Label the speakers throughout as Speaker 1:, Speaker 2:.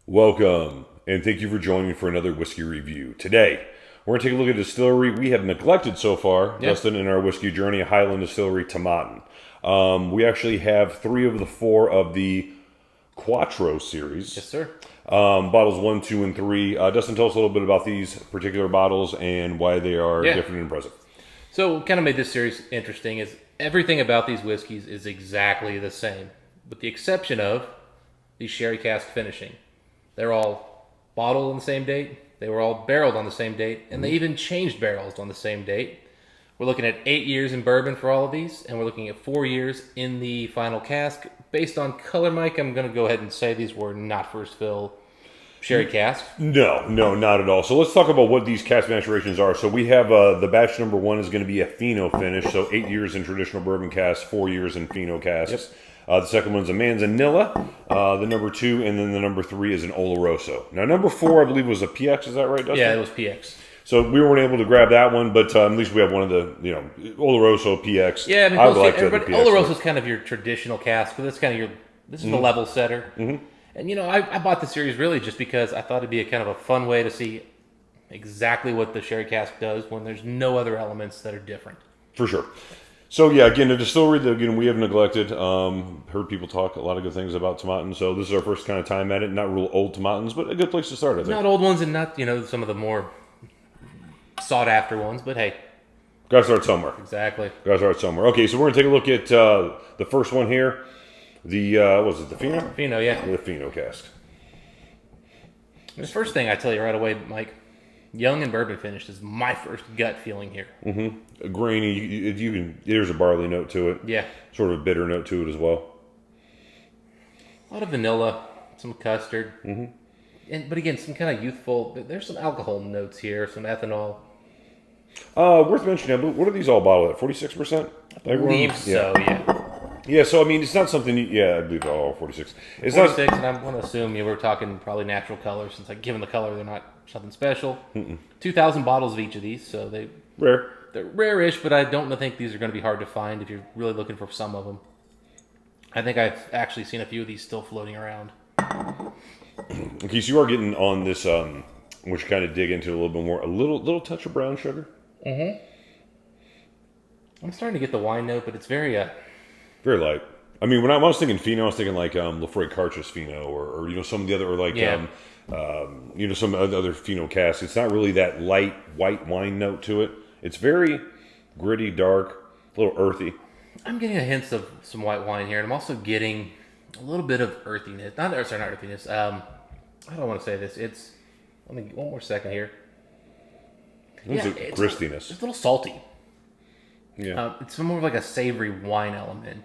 Speaker 1: Welcome, and thank you for joining for another whiskey review. Today, we're going to take a look at a distillery we have neglected so far, Dustin, in our whiskey journey, Highland Distillery, Tomatin. We actually have 3 of the 4 of the Cuatro series.
Speaker 2: Yes, sir.
Speaker 1: Bottles 1, 2, and 3. Dustin, tell us a little bit about these particular bottles and why they are different and impressive.
Speaker 2: So what kind of made this series interesting is everything about these whiskeys is exactly the same, with the exception of the sherry cask finishing. They're all bottled on the same date. They were all barreled on the same date, and they even changed barrels on the same date. We're looking at 8 years in bourbon for all of these, and we're looking at 4 years in the final cask. Based on color, Mike, I'm going to go ahead and say these were not first fill sherry casks.
Speaker 1: No, not at all. So let's talk about what these cask maturations are. So we have the batch number 1 is going to be a Fino finish, so 8 years in traditional bourbon casks, 4 years in Fino casks.
Speaker 2: Yep.
Speaker 1: The second one's a Manzanilla, the number 2, and then the number 3 is an Oloroso. Now, number 4, I believe, was a PX. Is that right, Dustin?
Speaker 2: Yeah, it was PX.
Speaker 1: So we weren't able to grab that one, but at least we have one of the, Oloroso, PX.
Speaker 2: Yeah, I mean,
Speaker 1: I would like to have the PX.
Speaker 2: Oloroso is kind of your traditional cask, but that's kind of this is the level setter. Mm-hmm. And, I bought the series really just because I thought it'd be a kind of a fun way to see exactly what the sherry cask does when there's no other elements that are different.
Speaker 1: For sure. So, yeah, again, the distillery that, again, we have neglected. Heard people talk a lot of good things about Tomatin, so this is our first kind of time at it. Not real old Tomatins, but a good place to start, I think.
Speaker 2: Not old ones and not, some of the more sought-after ones, but hey.
Speaker 1: Gotta start somewhere.
Speaker 2: Exactly.
Speaker 1: Gotta start somewhere. Okay, so we're going to take a look at the first one here. The, was it the Fino?
Speaker 2: Fino, yeah.
Speaker 1: The Fino cask.
Speaker 2: The first thing I tell you right away, Mike, young and bourbon finished is my first gut feeling here.
Speaker 1: Mm-hmm. Grainy, you can. There's a barley note to it.
Speaker 2: Yeah.
Speaker 1: Sort of a bitter note to it as well.
Speaker 2: A lot of vanilla, some custard.
Speaker 1: Mm-hmm.
Speaker 2: But again, some kind of youthful, there's some alcohol notes here, some ethanol.
Speaker 1: Worth mentioning, what are these all bottled at? 46%?
Speaker 2: I believe so, yeah.
Speaker 1: Yeah, so I mean, it's not something. I believe they're all 46. It's
Speaker 2: 46, and I'm going to assume you were talking probably natural colors, since given the color, they're not something special. 2,000 bottles of each of these, so
Speaker 1: rare.
Speaker 2: They're rare-ish, but I don't think these are going to be hard to find if you're really looking for some of them. I think I've actually seen a few of these still floating around.
Speaker 1: Okay, so you are getting on this, which kind of dig into a little bit more, a little touch of brown sugar.
Speaker 2: Mm-hmm. I'm starting to get the wine note, but it's very
Speaker 1: very light. I mean, when I was thinking Fino, I was thinking like Lafroy Carchus Fino, or some of the other, or like some other Fino casks. It's not really that light white wine note to it. It's very gritty, dark, a little earthy.
Speaker 2: I'm getting a hint of some white wine here, and I'm also getting a little bit of earthiness. Not earthiness. I don't want to say this. Let me one more second here.
Speaker 1: It's gristiness.
Speaker 2: It's a little salty.
Speaker 1: Yeah.
Speaker 2: It's more of like a savory wine element.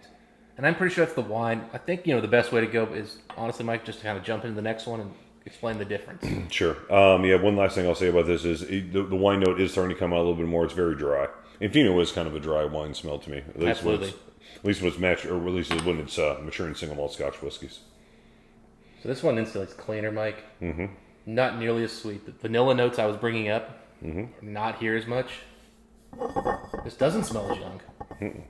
Speaker 2: And I'm pretty sure that's the wine. I think, the best way to go is, honestly, Mike, just to kind of jump into the next one and explain the difference.
Speaker 1: Sure. One last thing I'll say about this is the wine note is starting to come out a little bit more. It's very dry. And Fino is kind of a dry wine smell to me.
Speaker 2: Absolutely.
Speaker 1: At least when it's maturing single malt Scotch whiskeys.
Speaker 2: So this one instantly is cleaner, Mike.
Speaker 1: Mm-hmm.
Speaker 2: Not nearly as sweet. The vanilla notes I was bringing up, are not here as much. This doesn't smell as young.
Speaker 1: Mm-mm.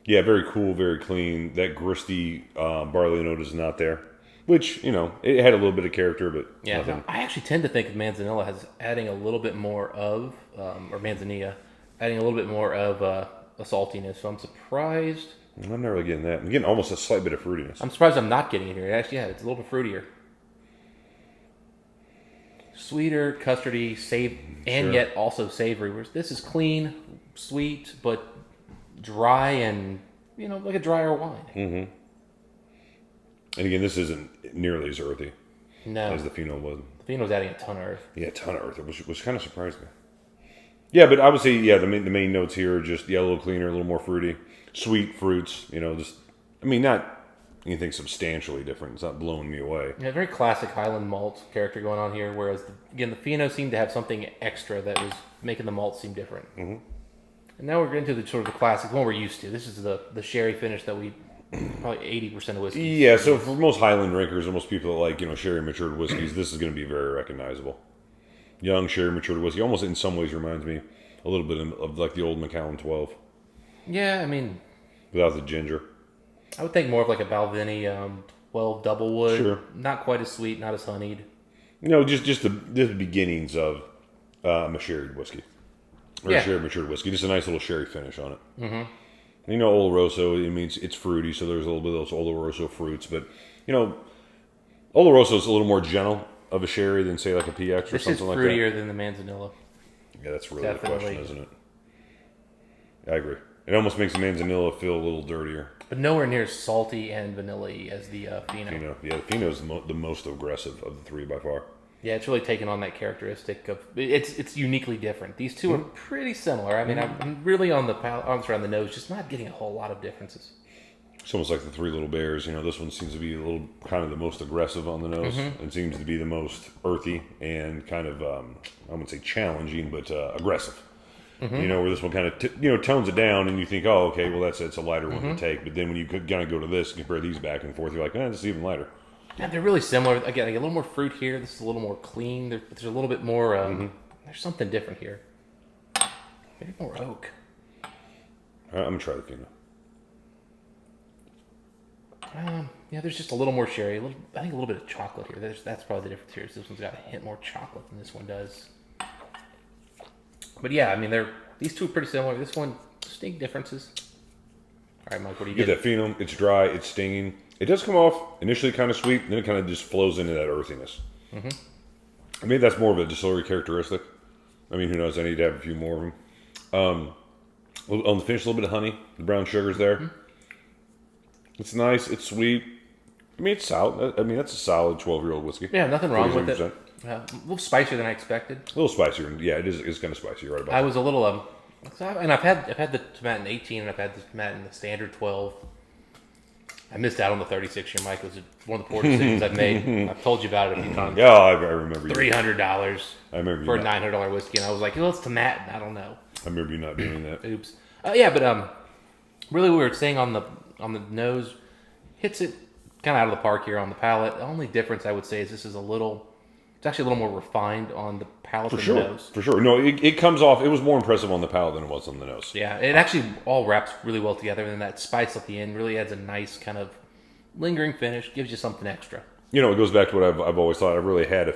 Speaker 1: Yeah, very cool, very clean. That gristy barley note is not there. Which, it had a little bit of character, but nothing.
Speaker 2: I actually tend to think of Manzanilla as adding a little bit more of, or Manzanilla, adding a little bit more of a saltiness. So I'm surprised.
Speaker 1: I'm not really getting that. I'm getting almost a slight bit of fruitiness.
Speaker 2: I'm surprised I'm not getting it here. Actually, it's a little bit fruitier. Sweeter, custardy, and yet also savory. Whereas this is clean, sweet, but dry and, like a drier wine.
Speaker 1: Mm-hmm. And again, this isn't nearly as earthy as the Fino was.
Speaker 2: The Fino was adding a ton of earth.
Speaker 1: Yeah, a ton of earth. Which kind of surprised me. Yeah, but I would say, the main notes here are just, a little cleaner, a little more fruity. Sweet fruits, not anything substantially different. It's not blowing me away.
Speaker 2: Yeah, very classic Highland malt character going on here, whereas, the Fino seemed to have something extra that was making the malt seem different.
Speaker 1: Mm-hmm.
Speaker 2: And now we're into the sort of the classic one we're used to. This is the sherry finish that we probably 80% of whiskey.
Speaker 1: Yeah, so for most Highland drinkers and most people that like, sherry matured whiskeys, this is going to be very recognizable. Young sherry matured whiskey almost in some ways reminds me a little bit of like the old Macallan 12.
Speaker 2: Yeah, I mean,
Speaker 1: without the ginger.
Speaker 2: I would think more of like a Balvenie 12 double wood.
Speaker 1: Sure.
Speaker 2: Not quite as sweet, not as honeyed.
Speaker 1: Just the beginnings of a sherry whiskey. Or a sherry matured whiskey. Just a nice little sherry finish on it. Mm-hmm. Oloroso, it means it's fruity, so there's a little bit of those Oloroso fruits. But, Oloroso is a little more gentle of a sherry than, say, like a PX or something like that.
Speaker 2: This is fruitier than the Manzanilla.
Speaker 1: Yeah, that's really the question, isn't it? I agree. It almost makes the Manzanilla feel a little dirtier.
Speaker 2: But nowhere near as salty and vanilla-y as the Fino.
Speaker 1: Yeah, the Fino is the most aggressive of the three by far.
Speaker 2: Yeah, it's really taken on that characteristic of it's uniquely different. These two are pretty similar. I mean, I'm really on the on the nose, just not getting a whole lot of differences.
Speaker 1: It's almost like the Three Little Bears. This one seems to be a little kind of the most aggressive on the nose, and seems to be the most earthy and kind of I wouldn't say challenging, but aggressive. Where this one kind of tones it down, and you think, oh, okay, well that's a lighter one to take. But then when you kind of go to this and compare these back and forth, you're like, this is even lighter.
Speaker 2: Yeah, they're really similar. Again, a little more fruit here. This is a little more clean. There's a little bit more. There's something different here. Maybe more oak.
Speaker 1: All right, I'm gonna try the Fino.
Speaker 2: Yeah, there's just a little more sherry. I think a little bit of chocolate here. That's probably the difference here. This one's got a hint more chocolate than this one does. But yeah, I mean, these two are pretty similar. This one, distinct differences. All right, Mike, what do you get?
Speaker 1: Get that Fino. It's dry. It's stinging. It does come off initially kind of sweet, then it kind of just flows into that earthiness. I mean, that's more of a distillery characteristic. I mean, who knows? I need to have a few more of them. On the finish, a little bit of honey. The brown sugar's there. It's nice. It's sweet. I mean, it's solid. I mean, that's a solid 12-year-old whiskey.
Speaker 2: Yeah, nothing wrong with it. A little spicier than I expected.
Speaker 1: A little spicier. Yeah, it is. It's kind of spicy. You're right about that.
Speaker 2: I was a little and I've had the Tomatin 18 and I've had the Tomatin the standard 12. I missed out on the 36 year, Mike. It was one of the poor decisions I've made. I've told you about it a few times.
Speaker 1: Yeah, I remember.
Speaker 2: $300.
Speaker 1: I remember
Speaker 2: for a $900 whiskey, and I was like, it's Tomatin. I don't know.
Speaker 1: I remember you not doing that.
Speaker 2: Oops. Yeah, but really, we were saying on the nose, hits it kind of out of the park here on the palate. The only difference I would say is this is it's actually a little more refined on the palate than the nose. For sure.
Speaker 1: No, it comes off. It was more impressive on the palate than it was on the nose.
Speaker 2: Yeah, it actually all wraps really well together, and then that spice at the end really adds a nice kind of lingering finish, gives you something extra.
Speaker 1: It goes back to what I've always thought. I really had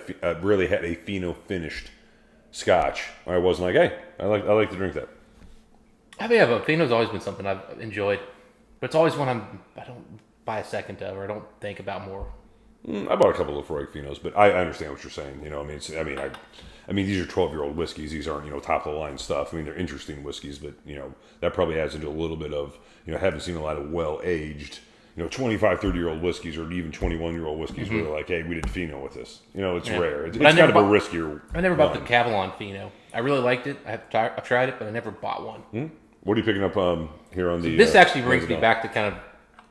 Speaker 1: a Fino finished Scotch. I wasn't like, hey, I like to drink that.
Speaker 2: But Fino's always been something I've enjoyed, but it's always one I don't buy a second of, or I don't think about more.
Speaker 1: I bought a couple of Lefroy Finos, but I understand what you're saying. I mean, these are 12-year-old whiskeys. These aren't, top of the line stuff. I mean, they're interesting whiskeys, but that probably adds into a little bit of, haven't seen a lot of well-aged, 25, 30-year-old whiskeys, or even 21-year-old whiskeys where they're like, hey, we did Fino with this. It's rare. It's kind of a riskier.
Speaker 2: I never bought the Cavalon Fino. I really liked it. I've tried it, but I never bought one.
Speaker 1: What are you picking up here on the?
Speaker 2: This actually brings me back to kind of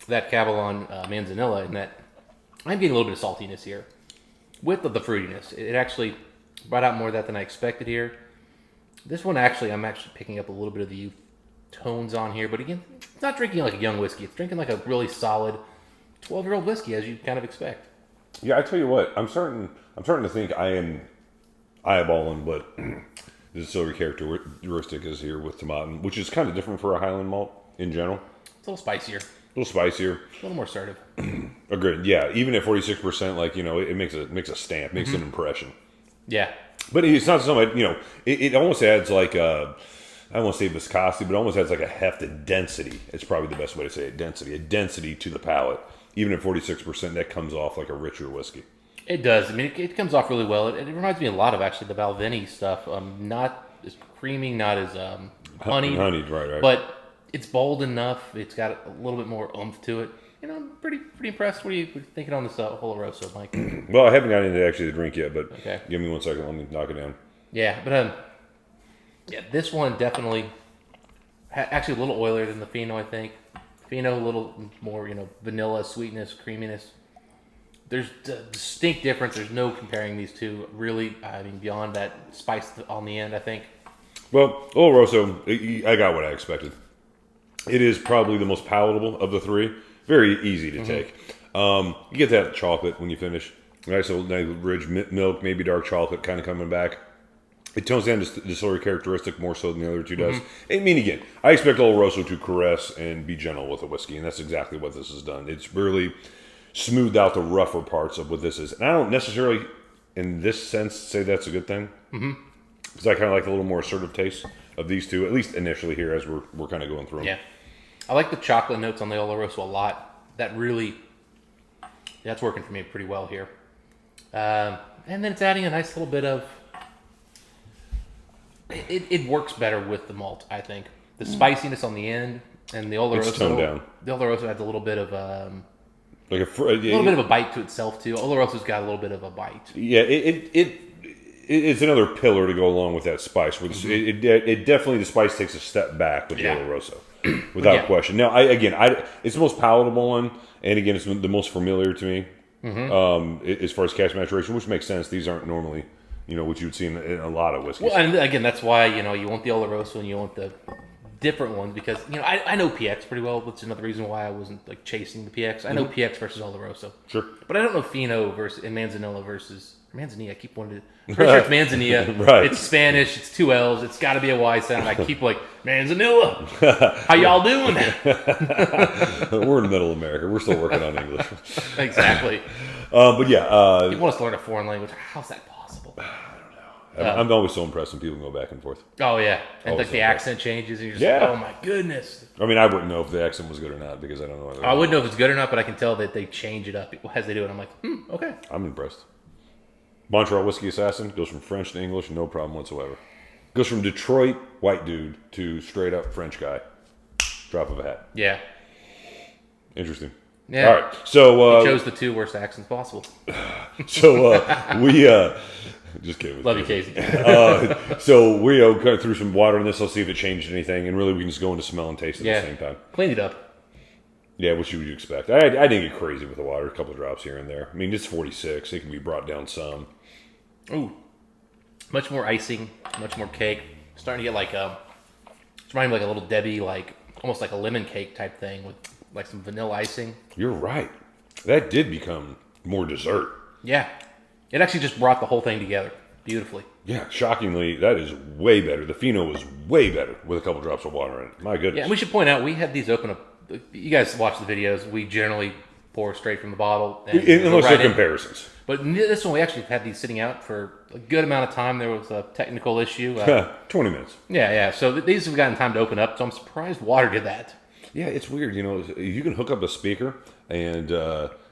Speaker 2: that Cavalon Manzanilla, in that I'm getting a little bit of saltiness here with the fruitiness. It actually brought out more of that than I expected here. This one I'm actually picking up a little bit of the youth tones on here, but again, it's not drinking like a young whiskey. It's drinking like a really solid 12-year-old whiskey, as you kind of expect.
Speaker 1: Yeah, I tell you what, I'm starting to think I am eyeballing what the distillery characteristic is here with Tomatin, which is kind of different for a Highland malt in general.
Speaker 2: It's a little spicier.
Speaker 1: A little
Speaker 2: more assertive.
Speaker 1: Agreed. Yeah, even at 46%, it makes a stamp, makes an impression.
Speaker 2: Yeah,
Speaker 1: but it's not something. It almost adds like I don't want to say viscosity, but it almost adds like a heft, a density. It's probably the best way to say it. A density to the palate. Even at 46%, that comes off like a richer whiskey.
Speaker 2: It does. I mean, it comes off really well. It reminds me a lot of actually the Balvenie stuff. Not as creamy, not as honeyed,
Speaker 1: right.
Speaker 2: But it's bold enough. It's got a little bit more oomph to it. I'm pretty impressed. What are you thinking on this Oloroso, Mike?
Speaker 1: Well, I haven't gotten into actually the drink yet, but
Speaker 2: okay.
Speaker 1: Give me 1 second. Let me knock it down.
Speaker 2: Yeah, but this one definitely actually a little oilier than the Fino, I think. Fino a little more, vanilla, sweetness, creaminess. There's a distinct difference. There's no comparing these two. Really, I mean, beyond that spice on the end, I think.
Speaker 1: Well, Oloroso, I got what I expected. It is probably the most palatable of the three. Very easy to take. You get that chocolate when you finish. Nice little rich milk, maybe dark chocolate kind of coming back. It tones down to distillery characteristic more so than the other two does. I mean, again, I expect Oloroso to caress and be gentle with a whiskey, and that's exactly what this has done. It's really, smoothed out the rougher parts of what this is. And I don't necessarily, in this sense, say that's a good thing. Because I kind of like a little more assertive taste of these two, at least initially here as we're kind of going through them.
Speaker 2: Yeah. I like the chocolate notes on the Oloroso a lot. That's working for me pretty well here. And then it's adding a nice little bit of... It works better with the malt, I think. The spiciness on the end and the Oloroso...
Speaker 1: It's toned down.
Speaker 2: The Oloroso adds a little bit of...
Speaker 1: Like
Speaker 2: a little bit of a bite to itself, too. Oloroso's got a little bit of a bite.
Speaker 1: Yeah, it's another pillar to go along with that spice. It definitely, the spice takes a step back with the Oloroso, without question. Now, it's the most palatable one, and again, it's the most familiar to me as far as cask maturation, which makes sense. These aren't normally, what you would see in a lot of whiskeys.
Speaker 2: Well, and again, that's why, you want the Oloroso and you want the different ones, because, I know PX pretty well, which is another reason why I wasn't, like, chasing the PX. I know PX versus Oloroso.
Speaker 1: Sure.
Speaker 2: But I don't know Fino and Manzanilla versus... Manzanilla, I keep wanting to... I'm pretty sure it's Manzanilla.
Speaker 1: Right.
Speaker 2: It's Spanish. It's 2 L's. It's got to be a Y sound. I keep Manzanilla. How y'all doing?
Speaker 1: We're in middle America. We're still working on English.
Speaker 2: Exactly.
Speaker 1: But yeah.
Speaker 2: You want us to learn a foreign language. How's that possible?
Speaker 1: I don't know. I'm always so impressed when people go back and forth.
Speaker 2: Oh, yeah. And
Speaker 1: always
Speaker 2: like the accent changes. And you're just like, oh, my goodness.
Speaker 1: I mean, I wouldn't know if the accent was good or not because I don't know.
Speaker 2: I wouldn't know if it's good or not, but I can tell that they change it up as they do it. I'm like, okay.
Speaker 1: I'm impressed. Montreal Whiskey Assassin goes from French to English, no problem whatsoever. Goes from Detroit, white dude, to straight up French guy. Drop of a hat.
Speaker 2: Yeah.
Speaker 1: Interesting.
Speaker 2: Yeah.
Speaker 1: All right. So
Speaker 2: he chose the 2 worst accents possible.
Speaker 1: So we just kidding.
Speaker 2: Love you, Casey.
Speaker 1: So we kind of threw some water in this. Let's see if it changed anything, and really we can just go into smell and taste at the same time.
Speaker 2: Cleaned it up.
Speaker 1: Yeah, what would you expect? I didn't get crazy with the water. A couple of drops here and there. I mean, it's 46. It can be brought down some.
Speaker 2: Ooh, much more icing, much more cake. Starting to get it's reminding me like a little Debbie, almost like a lemon cake type thing with like some vanilla icing.
Speaker 1: You're right. That did become more dessert.
Speaker 2: Yeah, it actually just brought the whole thing together beautifully.
Speaker 1: Yeah, shockingly, that is way better. The Fino was way better with a couple drops of water in it. My goodness.
Speaker 2: Yeah, and we should point out we had these open up. You guys watch the videos. We generally pour straight from the bottle.
Speaker 1: Unless they're comparisons.
Speaker 2: But this one, we actually had these sitting out for a good amount of time. There was a technical issue.
Speaker 1: 20 minutes.
Speaker 2: Yeah. So these have gotten time to open up. So I'm surprised water did that.
Speaker 1: Yeah, it's weird. You can hook up a speaker and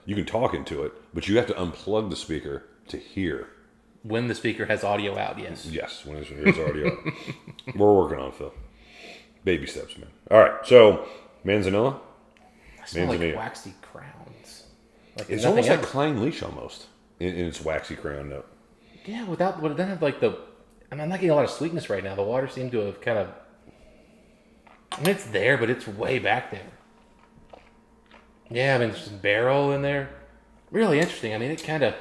Speaker 1: you can talk into it, but you have to unplug the speaker to hear.
Speaker 2: When the speaker has audio out, yes.
Speaker 1: Yes, when there's audio out. We're working on it, Phil. Baby steps, man. All right, so Manzanilla.
Speaker 2: I smell like waxy crowns.
Speaker 1: It's almost like Klein Leash almost in its waxy crown note.
Speaker 2: Yeah, but it doesn't have I'm not getting a lot of sweetness right now. The water seemed to have kind of... it's there, but it's way back there. Yeah, there's some barrel in there. Really interesting. It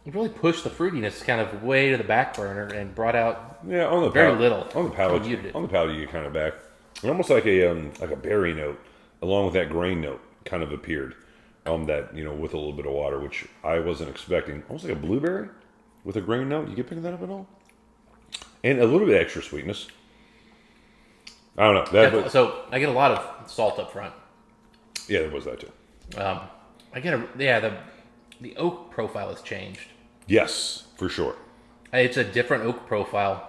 Speaker 2: really pushed the fruitiness kind of way to the back burner and brought out very little.
Speaker 1: On the palate, you get kind of back. And almost like a berry note, along with that grain note, kind of appeared. That with a little bit of water, which I wasn't expecting. Almost like a blueberry with a grain note. You get picking that up at all? And a little bit of extra sweetness. I don't know.
Speaker 2: So I get a lot of salt up front.
Speaker 1: Yeah, there was that too.
Speaker 2: I get the oak profile has changed.
Speaker 1: Yes, for sure.
Speaker 2: It's a different oak profile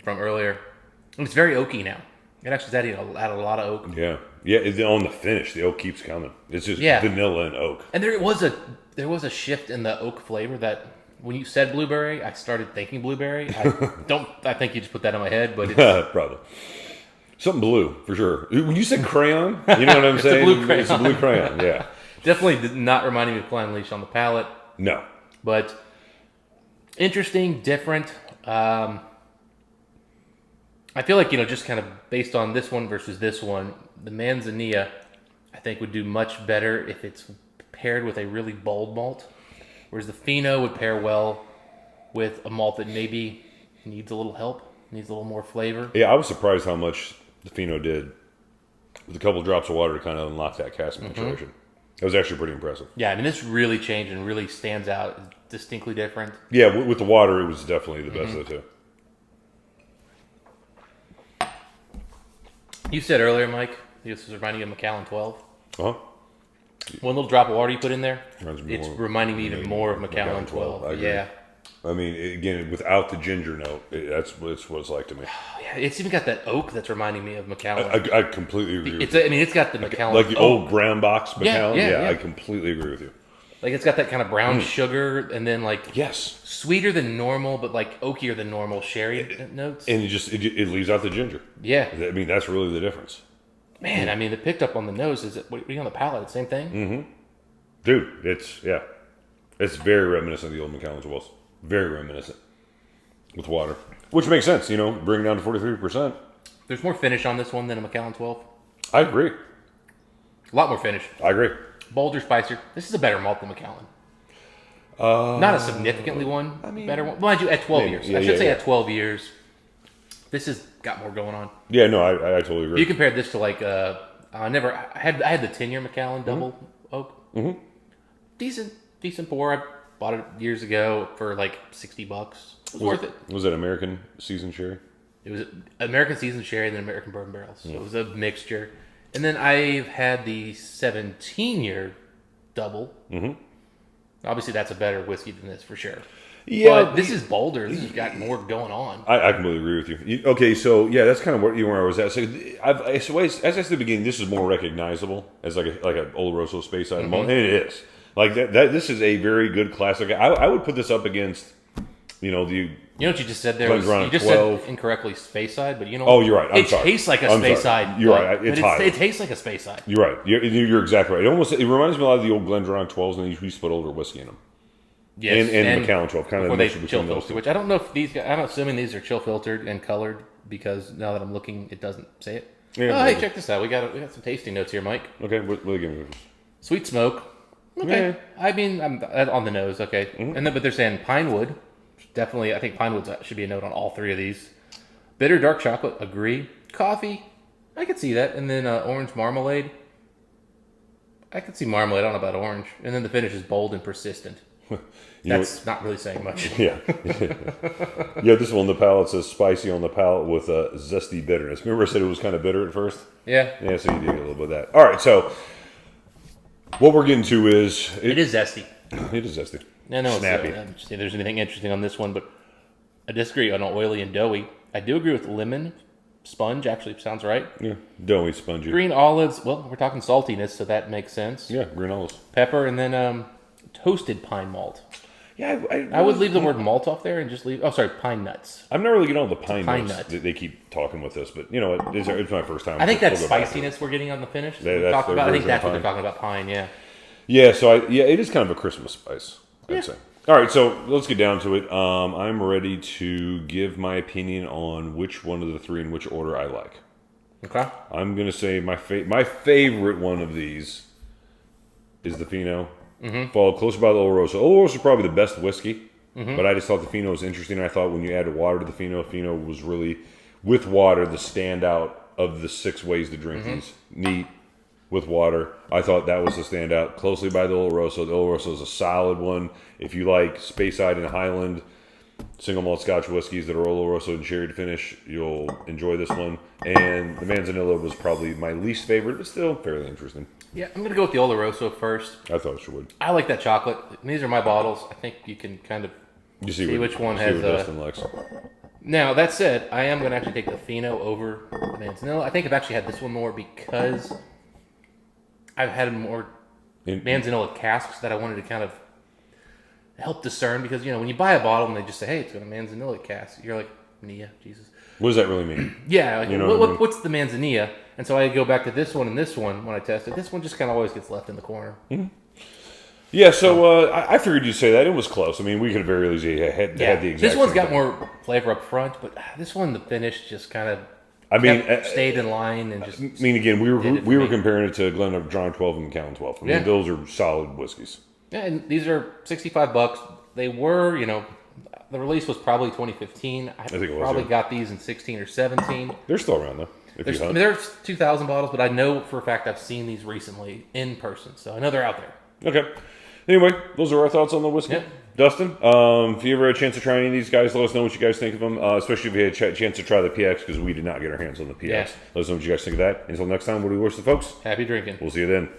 Speaker 2: from earlier. It's very oaky now. It actually is adding a lot of oak.
Speaker 1: Yeah. On the finish, the oak keeps coming. It's just vanilla and oak.
Speaker 2: And there was a shift in the oak flavor that when you said blueberry, I started thinking blueberry. I think you just put that in my head, but it's
Speaker 1: probably something blue for sure. When you said crayon, you know what I'm saying?
Speaker 2: It's a blue
Speaker 1: crayon. Yeah.
Speaker 2: Definitely not reminding me of Klein Leash on the palate.
Speaker 1: No.
Speaker 2: But interesting, different. I feel like, just kind of based on this one versus this one, the Manzanilla, I think, would do much better if it's paired with a really bold malt, whereas the Fino would pair well with a malt that maybe needs a little help, needs a little more flavor.
Speaker 1: Yeah, I was surprised how much the Fino did with a couple drops of water to kind of unlock that cask maturation. It was actually pretty impressive.
Speaker 2: Yeah, this really changed and really stands out, distinctly different.
Speaker 1: Yeah, with the water, it was definitely the best of the two.
Speaker 2: You said earlier, Mike, this was reminding you of Macallan 12.
Speaker 1: Uh-huh.
Speaker 2: One little drop of water you put in there,
Speaker 1: Reminds me
Speaker 2: it's
Speaker 1: more-
Speaker 2: reminding me even more of Macallan 12.
Speaker 1: I agree.
Speaker 2: Yeah.
Speaker 1: I mean, again, without the ginger note, that's what it's like to me.
Speaker 2: Yeah, it's even got that oak that's reminding me of Macallan.
Speaker 1: I completely agree with
Speaker 2: I mean, it's got the Macallan
Speaker 1: you. Like the
Speaker 2: oak.
Speaker 1: old brown box Macallan.
Speaker 2: yeah.
Speaker 1: I completely agree with you.
Speaker 2: Like it's got that kind of brown sugar, and then like
Speaker 1: Yes.
Speaker 2: sweeter than normal, but like oakier than normal sherry notes.
Speaker 1: And it leaves out the ginger.
Speaker 2: Yeah,
Speaker 1: I mean, that's really the difference.
Speaker 2: man. I mean, it picked up on the nose. Is it? What are you on the palate? Same thing.
Speaker 1: Dude, it's very reminiscent of the old Macallan 12s. Very reminiscent with water, which makes sense. Bring it down to 43%.
Speaker 2: There's more finish on this one than a Macallan 12.
Speaker 1: I agree.
Speaker 2: A lot more finish.
Speaker 1: I agree.
Speaker 2: Bolder, spicier. This is a better malt than Macallan. Not a significantly better one. Mind you, at 12 years. I should say at 12 years. This has got more going on.
Speaker 1: Yeah, no, I totally agree.
Speaker 2: You compared this to like I had the 10-year Macallan double oak. Mm-hmm. Decent pour. I bought it years ago for like $60. It was worth it.
Speaker 1: Was it American seasoned sherry?
Speaker 2: It was American seasoned sherry and then American bourbon barrels. So it was a mixture. And then I've had the 17-year double. Mm-hmm. Obviously, that's a better whiskey than this for sure.
Speaker 1: Yeah,
Speaker 2: but this is bolder. This has got more going on.
Speaker 1: I completely agree with you. Okay, so yeah, that's kind of where I was at. So as I said at the beginning, this is more recognizable as like a Oloroso Space Side malt, and it is. Like that. This is a very good classic. I would put this up against, the.
Speaker 2: You know what you just said there? You just
Speaker 1: 12.
Speaker 2: said incorrectly space side, but
Speaker 1: Oh, you're right. I'm
Speaker 2: it
Speaker 1: sorry.
Speaker 2: Tastes like a space side.
Speaker 1: You're right. It's higher.
Speaker 2: It tastes like a space side.
Speaker 1: You're right. You're exactly right. It reminds me a lot of the old Glendronach 12s, and they used to put older whiskey in them.
Speaker 2: Yes,
Speaker 1: and Macallan 12, kind of
Speaker 2: before
Speaker 1: mixed
Speaker 2: they
Speaker 1: between
Speaker 2: chill
Speaker 1: those
Speaker 2: filter,
Speaker 1: two.
Speaker 2: which I don't know if these guys. I'm assuming these are chill filtered and colored because now that I'm looking, it doesn't say it.
Speaker 1: Yeah,
Speaker 2: hey, check this out. We got some tasting notes here, Mike.
Speaker 1: Okay, what are you giving me?
Speaker 2: Sweet smoke. Okay, yeah. I mean, I'm on the nose. Okay, and then but they're saying pine wood. Definitely, I think pine wood should be a note on all three of these. Bitter dark chocolate. Agree. Coffee. I could see that, and then orange marmalade. I could see marmalade. I don't know about orange, and then the finish is bold and persistent. That's not really saying much.
Speaker 1: Yeah. Yeah, this one on the palate says spicy on the palate with a zesty bitterness. Remember I said it was kind of bitter at first?
Speaker 2: Yeah.
Speaker 1: Yeah, so you did get a little bit of that. All right, so what we're getting to is...
Speaker 2: It is zesty.
Speaker 1: It is zesty.
Speaker 2: I know
Speaker 1: Snappy.
Speaker 2: See if there's anything interesting on this one, but I disagree on oily and doughy. I do agree with lemon. Sponge actually sounds right.
Speaker 1: Yeah, doughy, spongy.
Speaker 2: Green olives. Well, we're talking saltiness, so that makes sense.
Speaker 1: Yeah, green olives.
Speaker 2: Pepper, and then toasted pine malt.
Speaker 1: Yeah,
Speaker 2: I would leave the word malt off there and just leave... Oh, sorry, pine nuts.
Speaker 1: I'm not really getting all the pine
Speaker 2: pine
Speaker 1: notes
Speaker 2: nuts.
Speaker 1: that they keep talking with this, but it's my first time.
Speaker 2: I think that
Speaker 1: We'll go back to it.
Speaker 2: spiciness we're getting on the finish.
Speaker 1: That's
Speaker 2: I think that's what
Speaker 1: pine.
Speaker 2: they're talking about, pine, yeah.
Speaker 1: Yeah, so it is kind of a Christmas spice, I'd say. All right, so let's get down to it. I'm ready to give my opinion on which one of the three in which order I like.
Speaker 2: Okay.
Speaker 1: I'm going to say my favorite one of these is the Fino. Mm-hmm. Followed close by the Oloroso. Oloroso is probably the best whiskey, but I just thought the Fino was interesting. I thought when you added water to the Fino was really, with water, the standout of the 6 ways to drink these. Neat, with water. I thought that was the standout. Closely by the Oloroso. The Oloroso is a solid one. If you like Speyside and Highland single malt Scotch whiskeys that are Oloroso and sherry to finish, you'll enjoy this one. And the Manzanilla was probably my least favorite, but still fairly interesting.
Speaker 2: Yeah, I'm going to go with the Oloroso first.
Speaker 1: I thought you would.
Speaker 2: I like that chocolate. These are my bottles. I think you can kind of see which one has...
Speaker 1: Dustin likes.
Speaker 2: Now, that said, I am going to actually take the Fino over the Manzanilla. I think I've actually had this one more because I've had more Manzanilla casks that I wanted to kind of help discern. Because, when you buy a bottle and they just say, hey, it's got a Manzanilla cask, you're like, Nia, Jesus.
Speaker 1: What does that really mean?
Speaker 2: Yeah, like, what's the Manzanilla? And so I go back to this one and this one when I test it. This one just kind of always gets left in the corner.
Speaker 1: Mm-hmm. Yeah, so I figured you'd say that. It was close. I mean, we could have very easily had the exact
Speaker 2: This one's
Speaker 1: same
Speaker 2: got
Speaker 1: thing.
Speaker 2: more flavor up front, but this one, the finish just kind of stayed in line and just...
Speaker 1: I mean, again, we were comparing it to Glendronach 12 and Macallan 12. I mean, those are solid whiskeys.
Speaker 2: Yeah, and these are $65. They were, the release was probably 2015. I think it was, probably got these in 16 or 17.
Speaker 1: They're still around, though.
Speaker 2: There's 2,000 bottles, but I know for a fact I've seen these recently in person, so I know they're out there.
Speaker 1: Okay. Anyway, those are our thoughts on the whiskey.
Speaker 2: Yep.
Speaker 1: Dustin, if you ever had a chance to try any of these guys, let us know what you guys think of them, especially if you had a chance to try the PX, because we did not get our hands on the PX.
Speaker 2: Yeah.
Speaker 1: Let us know what you guys think of that. Until next time, what do we wish the folks?
Speaker 2: Happy drinking.
Speaker 1: We'll see you then.